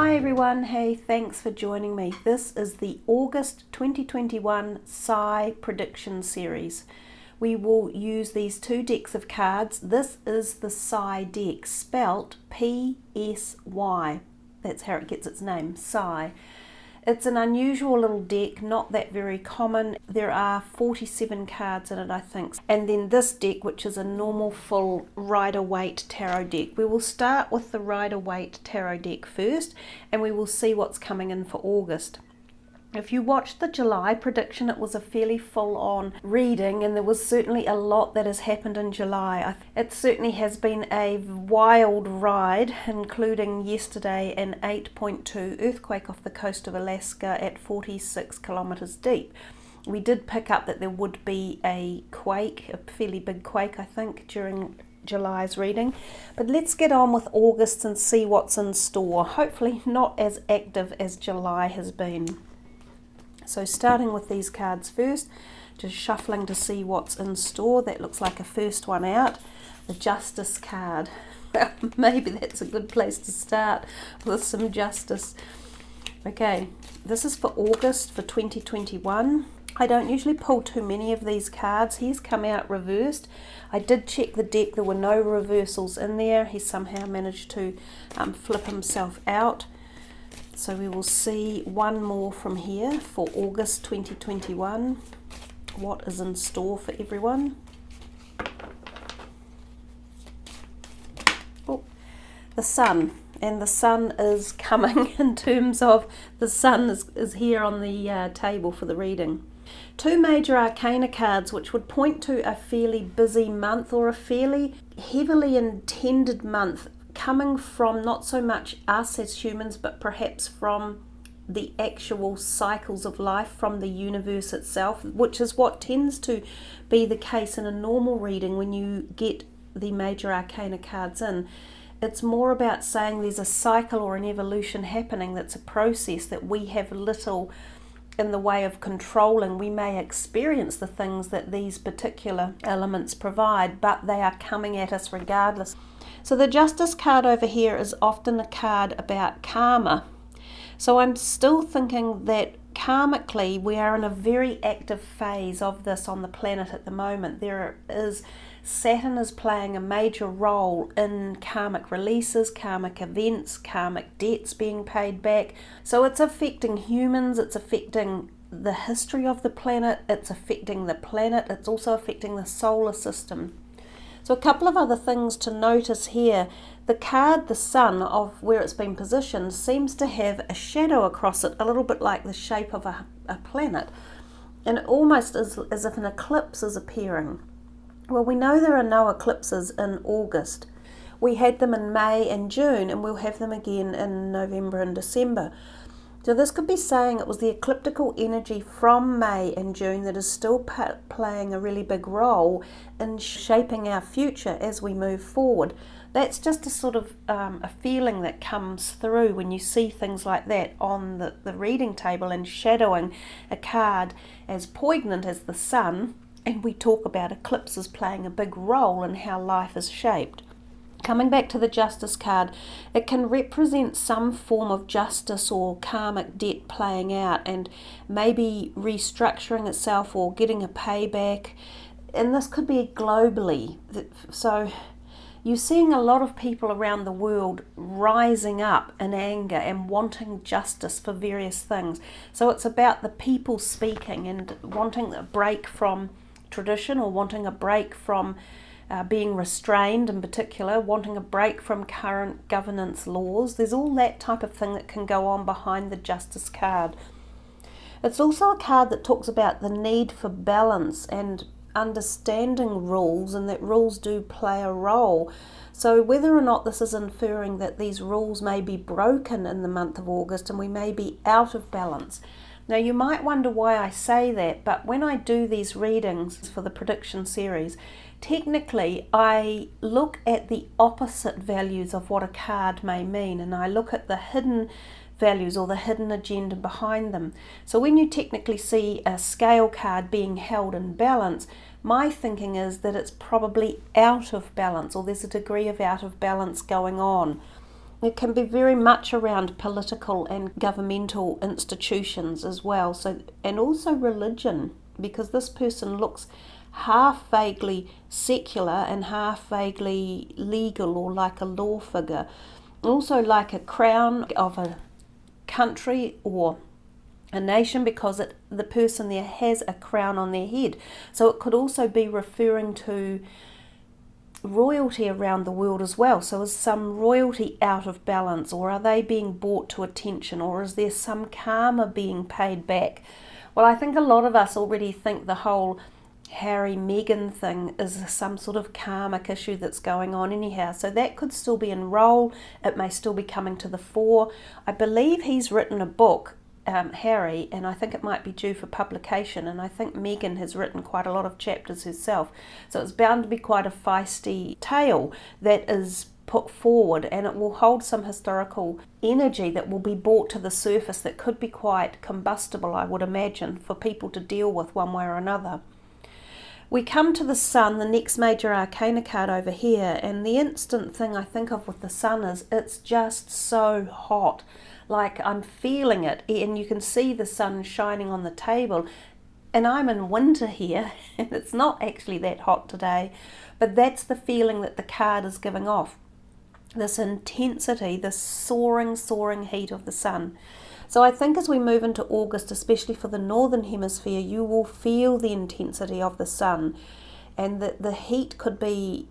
Hi everyone, hey, thanks for joining me. This is the August 2021 Psy prediction series. We will use these two decks of cards. This is the Psydex, spelt P-S-Y. That's how it gets its name, Psy. It's an unusual little deck, not that very common. There are 47 cards in it, I think. And then this deck, which is a normal full Rider-Waite tarot deck. We will start with the Rider-Waite tarot deck first, and we will see what's coming in for August. If you watched the July prediction, it was a fairly full-on reading, and there was certainly a lot that has happened in July. It certainly has been a wild ride, including yesterday an 8.2 earthquake off the coast of Alaska at 46 kilometers deep. We did pick up that there would be a quake, a fairly big quake, I think, during July's reading. But let's get on with August and see what's in store. Hopefully not as active as July has been. So starting with these cards first, just shuffling to see what's in store. That looks like a first one out, the Justice card. Maybe that's a good place to start with some justice. Okay, this is for August for 2021. I don't usually pull too many of these cards. He's come out reversed. I did check the deck, there were no reversals in there. He somehow managed to flip himself out. So we will see one more from here for August 2021. What is in store for everyone? Oh, the Sun. And the Sun is coming in terms of the Sun is here on the table for the reading. Two major arcana cards which would point to a fairly busy month or a fairly heavily intended month, coming from not so much us as humans, but perhaps from the actual cycles of life, from the universe itself, which is what tends to be the case in a normal reading when you get the major arcana cards in. It's more about saying there's a cycle or an evolution happening, that's a process that we have little in the way of controlling. We may experience the things that these particular elements provide, but they are coming at us regardless. So the Justice card over here is often a card about karma. So I'm still thinking that karmically we are in a very active phase of this on the planet at the moment. Saturn is playing a major role in karmic releases, karmic events, karmic debts being paid back. So it's affecting humans, it's affecting the history of the planet, it's affecting the planet, it's also affecting the solar system. So a couple of other things to notice here. The card, the Sun, of where it's been positioned, seems to have a shadow across it, a little bit like the shape of a planet. And it almost is as if an eclipse is appearing. Well, we know there are no eclipses in August. We had them in May and June, and we'll have them again in November and December. So this could be saying it was the ecliptical energy from May and June that is still playing a really big role in shaping our future as we move forward. That's just a sort of a feeling that comes through when you see things like that on the reading table and shadowing a card as poignant as the Sun, and we talk about eclipses playing a big role in how life is shaped. Coming back to the Justice card, it can represent some form of justice or karmic debt playing out and maybe restructuring itself or getting a payback. And this could be globally. So you're seeing a lot of people around the world rising up in anger and wanting justice for various things. So it's about the people speaking and wanting a break from tradition, or wanting a break from being restrained in particular, wanting a break from current governance laws. There's all that type of thing that can go on behind the Justice card. It's also a card that talks about the need for balance and understanding rules, and that rules do play a role. So whether or not this is inferring that these rules may be broken in the month of August and we may be out of balance. Now you might wonder why I say that, but when I do these readings for the prediction series, technically I look at the opposite values of what a card may mean, and I look at the hidden values or the hidden agenda behind them. So when you technically see a scale card being held in balance, my thinking is that it's probably out of balance, or there's a degree of out of balance going on. It can be very much around political and governmental institutions as well. So, and also religion, because this person looks half vaguely secular and half vaguely legal or like a law figure. Also like a crown of a country or a nation, because the person there has a crown on their head. So it could also be referring to royalty around the world as well. So is some royalty out of balance, or are they being brought to attention, or is there some karma being paid back? Well, I think a lot of us already think the whole Harry Meghan thing is some sort of karmic issue that's going on anyhow, so that could still be in role. It may still be coming to the fore. I believe he's written a book, Harry, and I think it might be due for publication, and I think Meghan has written quite a lot of chapters herself, so it's bound to be quite a feisty tale that is put forward, and it will hold some historical energy that will be brought to the surface that could be quite combustible, I would imagine, for people to deal with one way or another. We come to the Sun, the next major arcana card over here, and the instant thing I think of with the Sun is it's just so hot. Like, I'm feeling it, and you can see the sun shining on the table, and I'm in winter here, and it's not actually that hot today, but that's the feeling that the card is giving off. This intensity, this soaring heat of the sun. So I think as we move into August, especially for the northern hemisphere, you will feel the intensity of the sun, and that the heat could be,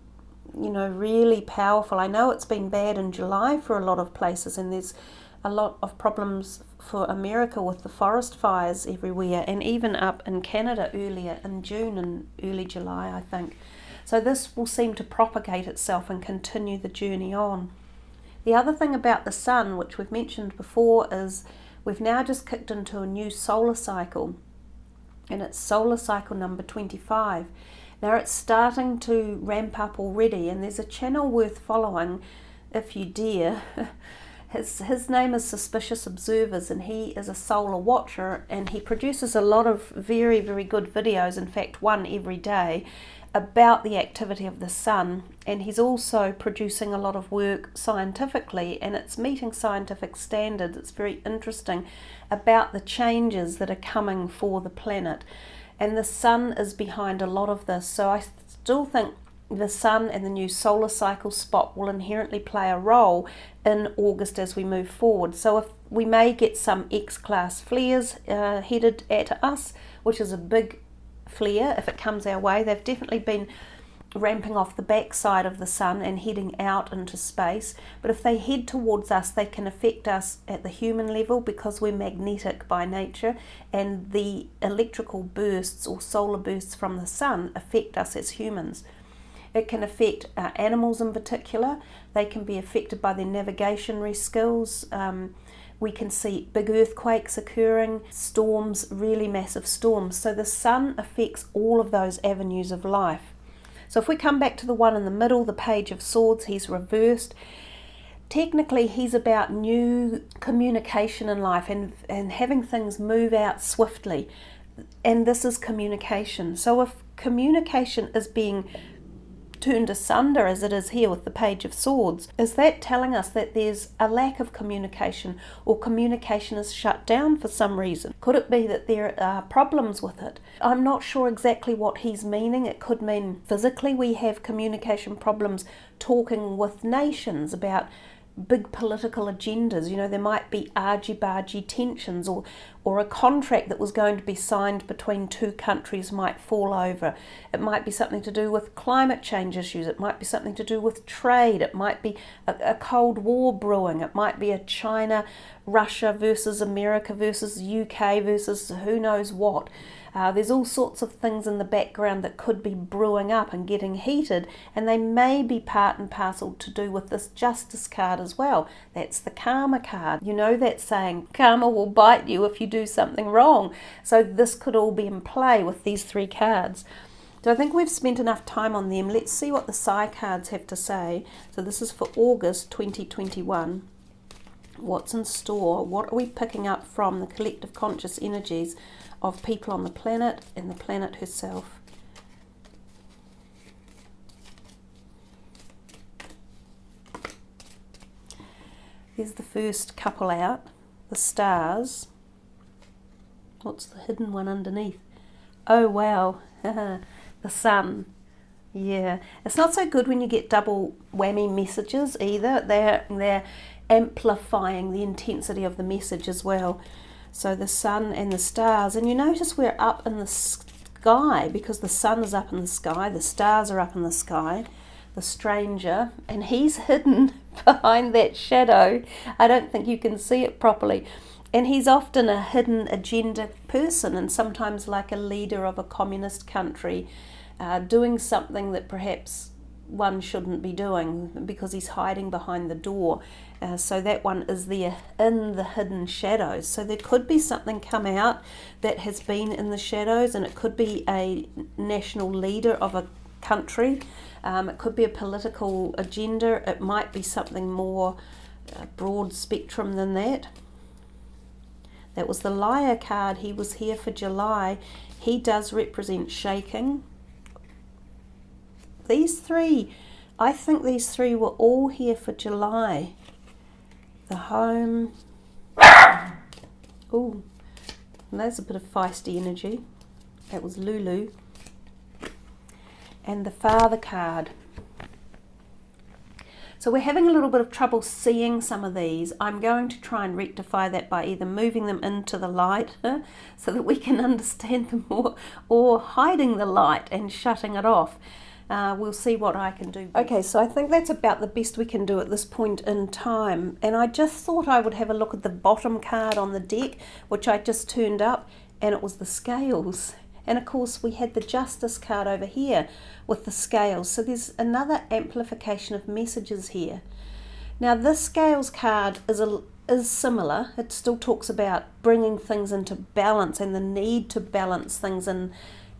you know, really powerful. I know it's been bad in July for a lot of places, and there's a lot of problems for America with the forest fires everywhere, and even up in Canada earlier in June and early July, I think. So this will seem to propagate itself and continue the journey on. The other thing about the sun, which we've mentioned before, is we've now just kicked into a new solar cycle, and it's solar cycle number 25. Now it's starting to ramp up already, and there's a channel worth following if you dare. His name is Suspicious Observers, and he is a solar watcher, and he produces a lot of very, very good videos, in fact one every day, about the activity of the sun. And he's also producing a lot of work scientifically, and it's meeting scientific standards. It's very interesting about the changes that are coming for the planet, and the sun is behind a lot of this. So I still think the sun and the new solar cycle spot will inherently play a role in August as we move forward. So if we may get some X-class flares headed at us, which is a big flare if it comes our way. They've definitely been ramping off the backside of the sun and heading out into space, but if they head towards us, they can affect us at the human level, because we're magnetic by nature, and the electrical bursts or solar bursts from the sun affect us as humans. It can affect animals in particular. They can be affected by their navigationary skills. We can see big earthquakes occurring, storms, really massive storms. So the sun affects all of those avenues of life. So if we come back to the one in the middle, the Page of Swords, he's reversed. Technically, he's about new communication in life and having things move out swiftly. And this is communication. So if communication is being turned asunder, as it is here with the Page of Swords, is that telling us that there's a lack of communication, or communication is shut down for some reason? Could it be that there are problems with it? I'm not sure exactly what he's meaning. It could mean physically we have communication problems talking with nations about big political agendas. You know, there might be argy-bargy tensions, or a contract that was going to be signed between two countries might fall over. It might be something to do with climate change issues. It might be something to do with trade. It might be a Cold War brewing. It might be a China, Russia versus America versus UK versus who knows what. There's all sorts of things in the background that could be brewing up and getting heated, and they may be part and parcel to do with this Justice card as well. That's the Karma card. You know that saying, karma will bite you if you do something wrong. So this could all be in play with these three cards. So I think we've spent enough time on them. Let's see what the Psy cards have to say. So this is for August 2021. What's in store? What are we picking up from the collective conscious energies of people on the planet and the planet herself? There's the first couple out, the stars. What's the hidden one underneath? Oh wow, the sun. Yeah, it's not so good when you get double whammy messages either. They're amplifying the intensity of the message as well. So the sun and the stars, and you notice we're up in the sky because the sun is up in the sky, the stars are up in the sky, the stranger, and he's hidden behind that shadow. I don't think you can see it properly. And he's often a hidden agenda person, and sometimes like a leader of a communist country, doing something that perhaps one shouldn't be doing because he's hiding behind the door. So that one is there in the hidden shadows. So there could be something come out that has been in the shadows, and it could be a national leader of a country. It could be a political agenda. It might be something more broad spectrum than that. That was the Liar card. He was here for July. He does represent shaking. These three, I think these three were all here for July. The home. Oh, there's a bit of feisty energy. That was Lulu. And the Father card. So we're having a little bit of trouble seeing some of these. I'm going to try and rectify that by either moving them into the light so that we can understand them more, or hiding the light and shutting it off. We'll see what I can do. Okay, so I think that's about the best we can do at this point in time. And I just thought I would have a look at the bottom card on the deck, which I just turned up, and it was the scales. And of course we had the Justice card over here with the scales. So there's another amplification of messages here. Now this scales card is similar. It still talks about bringing things into balance and the need to balance things in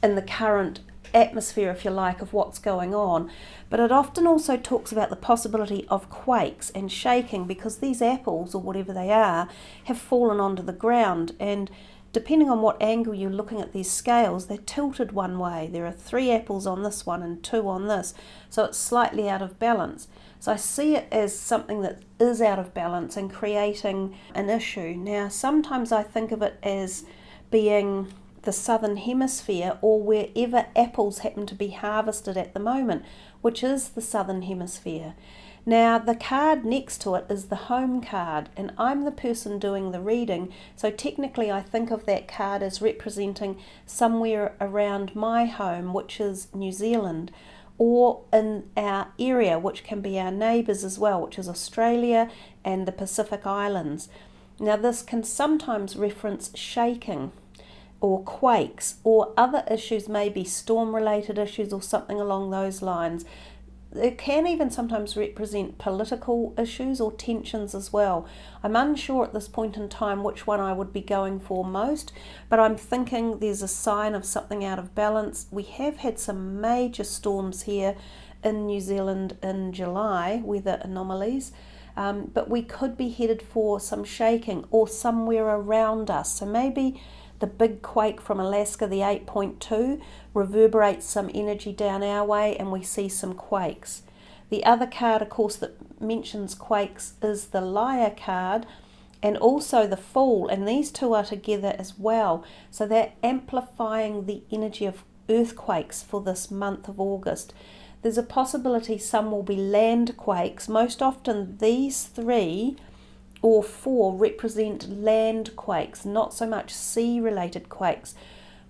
the current atmosphere, if you like, of what's going on. But it often also talks about the possibility of quakes and shaking, because these apples, or whatever they are, have fallen onto the ground, and depending on what angle you're looking at these scales, they're tilted one way. There are 3 apples on this one and 2 on this, so it's slightly out of balance. So I see it as something that is out of balance and creating an issue. Now sometimes I think of it as being the southern hemisphere, or wherever apples happen to be harvested at the moment, which is the southern hemisphere. Now the card next to it is the home card, and I'm the person doing the reading, so technically I think of that card as representing somewhere around my home, which is New Zealand, or in our area, which can be our neighbours as well, which is Australia and the Pacific Islands. Now this can sometimes reference shaking or quakes, or other issues, maybe storm related issues or something along those lines. It can even sometimes represent political issues or tensions as well. I'm unsure at this point in time which one I would be going for most, but I'm thinking there's a sign of something out of balance. We have had some major storms here in New Zealand in July, weather anomalies, but we could be headed for some shaking or somewhere around us. So maybe the big quake from Alaska, the 8.2, reverberates some energy down our way and we see some quakes. The other card, of course, that mentions quakes is the Liar card, and also the Fool, and these two are together as well. So they're amplifying the energy of earthquakes for this month of August. There's a possibility some will be land quakes. Most often these 3 or 4 represent land quakes, not so much sea related quakes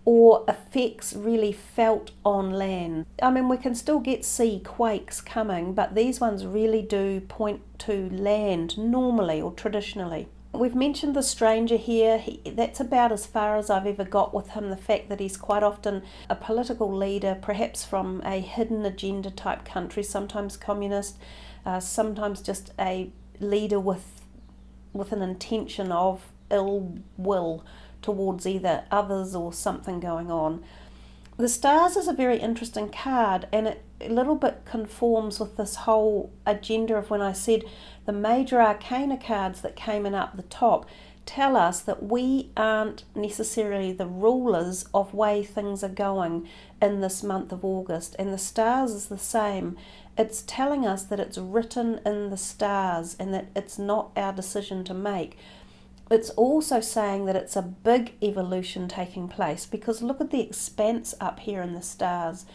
or effects really felt on land. I mean, we can still get sea quakes coming, but these ones really do point to land normally or traditionally. We've mentioned the stranger here. That's about as far as I've ever got with him, the fact that he's quite often a political leader, perhaps from a hidden agenda type country, sometimes communist, sometimes just a leader with an intention of ill will towards either others or something going on. The stars is a very interesting card, and it a little bit conforms with this whole agenda of when I said the major arcana cards that came in up the top tell us that we aren't necessarily the rulers of way things are going in this month of August, and the stars is the same. It's telling us that it's written in the stars and that it's not our decision to make. It's also saying that it's a big evolution taking place, because look at the expanse up here in the stars.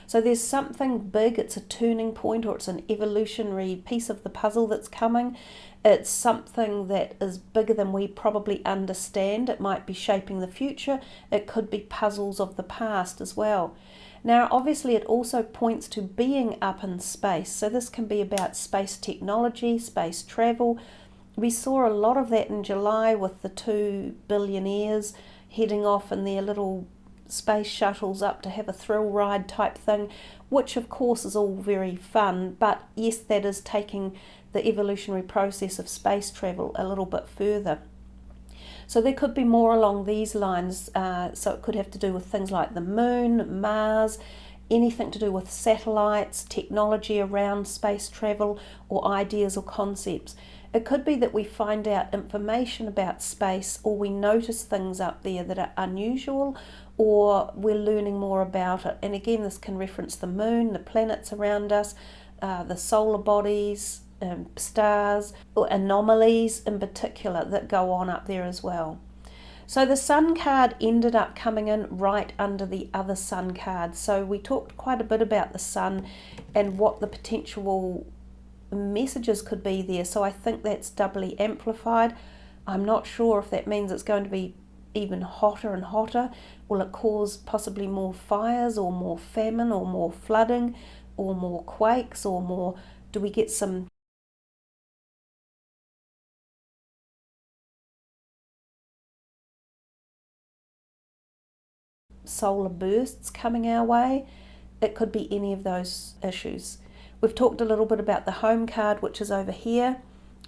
So there's something big, it's a turning point, or it's an evolutionary piece of the puzzle that's coming. It's something that is bigger than we probably understand. It might be shaping the future. It could be puzzles of the past as well. Now, obviously, it also points to being up in space. So this can be about space technology, space travel. We saw a lot of that in July with the 2 billionaires heading off in their little space shuttles up to have a thrill ride type thing, which of course is all very fun, but yes, that is taking the evolutionary process of space travel a little bit further. So there could be more along these lines. So it could have to do with things like the moon, Mars, anything to do with satellites, technology around space travel, or ideas or concepts. It could be that we find out information about space, or we notice things up there that are unusual, or we're learning more about it. And again, this can reference the moon, the planets around us, the solar bodies, stars, or anomalies in particular that go on up there as well. So the sun card ended up coming in right under the other sun card. So we talked quite a bit about the sun and what the potential messages could be there. So I think that's doubly amplified. I'm not sure if that means it's going to be even hotter and hotter. Will it cause possibly more fires, or more famine, or more flooding, or more quakes, or more, do we get some solar bursts coming our way? It could be any of those issues. We've talked a little bit about the home card, which is over here.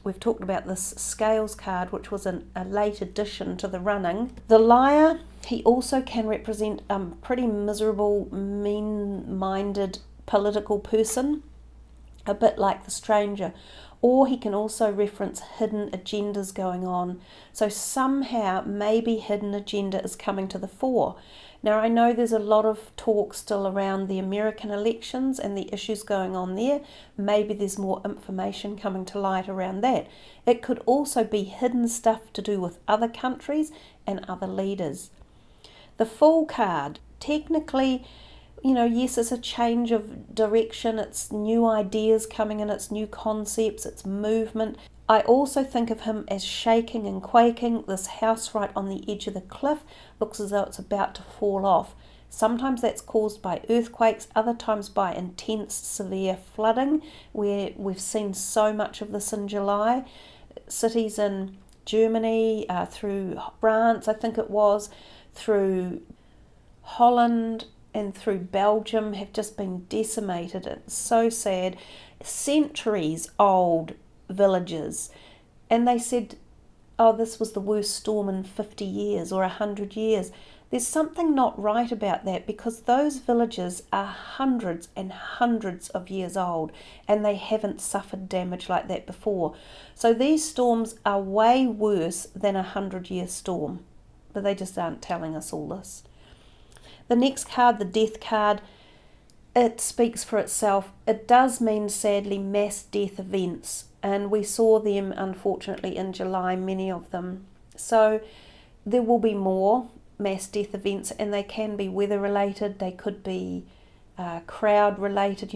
We've talked about this scales card, which was a late addition to the running. The liar, he also can represent a pretty miserable, mean-minded political person, a bit like the stranger. Or he can also reference hidden agendas going on. So somehow, maybe hidden agenda is coming to the fore. Now, I know there's a lot of talk still around the American elections and the issues going on there. Maybe there's more information coming to light around that. It could also be hidden stuff to do with other countries and other leaders. The Fool card, technically, yes, it's a change of direction, it's new ideas coming in, it's new concepts, it's movement. I also think of him as shaking and quaking. This house right on the edge of the cliff looks as though it's about to fall off. Sometimes that's caused by earthquakes, other times by intense, severe flooding, where we've seen so much of this in July. Cities in Germany, through France, I think it was, through Holland, and through Belgium have just been decimated. It's so sad. Centuries old villages, and they said, oh, this was the worst storm in 50 years or 100 years. There's something not right about that, because those villages are hundreds and hundreds of years old and they haven't suffered damage like that before. So these storms are way worse than a 100-year storm, but they just aren't telling us all this. The next card, the death card, it speaks for itself. It does mean, sadly, mass death events, and we saw them, unfortunately, in July, many of them. So there will be more mass death events, and they can be weather related, they could be crowd related,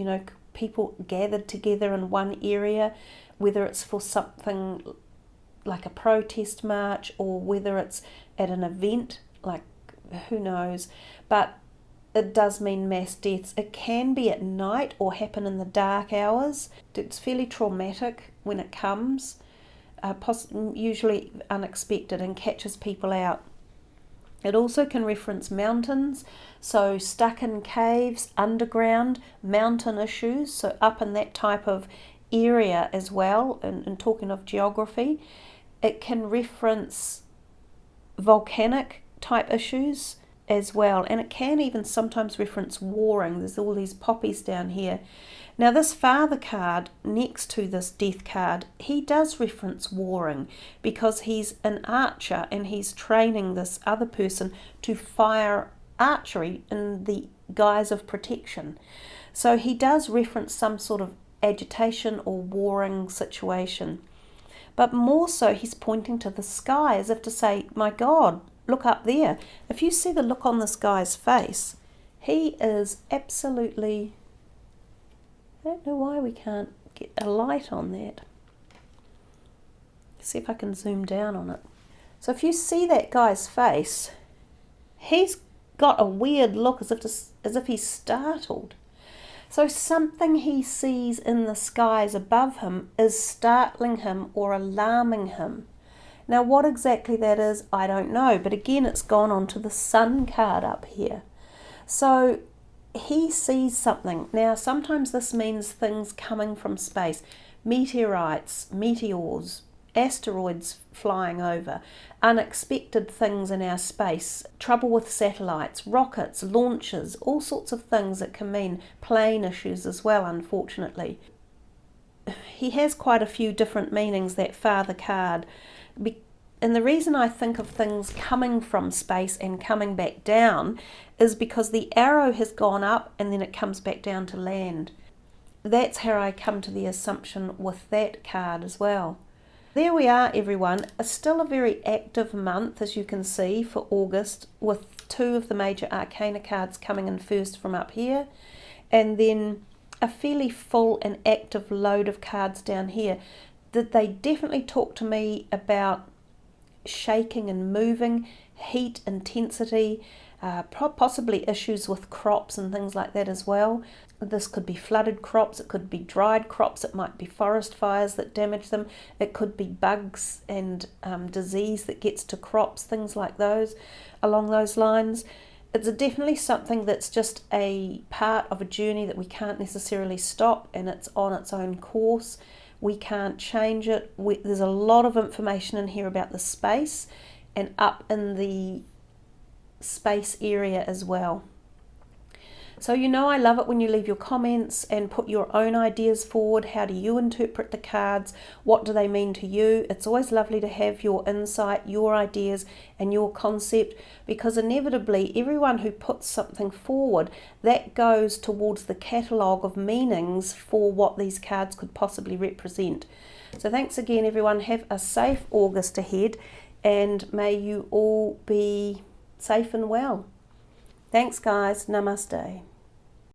people gathered together in one area, whether it's for something like a protest march, or whether it's at an event, like who knows. But it does mean mass deaths. It can be at night or happen in the dark hours. It's fairly traumatic when it comes, usually unexpected, and catches people out. It also can reference mountains, so stuck in caves, underground, mountain issues, so up in that type of area as well, and talking of geography. It can reference volcanic type issues, as well, and it can even sometimes reference warring. There's all these poppies down here. Now this Father card next to this Death card, he does reference warring because he's an archer and he's training this other person to fire archery in the guise of protection. So he does reference some sort of agitation or warring situation. But more so, he's pointing to the sky as if to say, my God, look up there. If you see the look on this guy's face, he is absolutely... I don't know why we can't get a light on that. See if I can zoom down on it. So if you see that guy's face, he's got a weird look as if he's startled. So something he sees in the skies above him is startling him or alarming him. Now what exactly that is, I don't know. But again, it's gone on to the Sun card up here. So he sees something. Now sometimes this means things coming from space. Meteorites, meteors, asteroids flying over, unexpected things in our space, trouble with satellites, rockets, launches, all sorts of things that can mean plane issues as well, unfortunately. He has quite a few different meanings, that Father card. And the reason I think of things coming from space and coming back down is because the arrow has gone up and then it comes back down to land. That's how I come to the assumption with that card as well. There we are, everyone. Still a very active month, as you can see, for August, with 2 of the major arcana cards coming in first from up here, and then a fairly full and active load of cards down here. That they definitely talk to me about shaking and moving, heat, intensity, possibly issues with crops and things like that as well. This could be flooded crops, it could be dried crops, it might be forest fires that damage them, it could be bugs and disease that gets to crops, things like those, along those lines. It's definitely something that's just a part of a journey that we can't necessarily stop, and it's on its own course. We can't change it. There's a lot of information in here about the space and up in the space area as well. So you know I love it when you leave your comments and put your own ideas forward. How do you interpret the cards? What do they mean to you? It's always lovely to have your insight, your ideas and your concept, because inevitably everyone who puts something forward, that goes towards the catalogue of meanings for what these cards could possibly represent. So thanks again, everyone. Have a safe August ahead, and may you all be safe and well. Thanks guys. Namaste.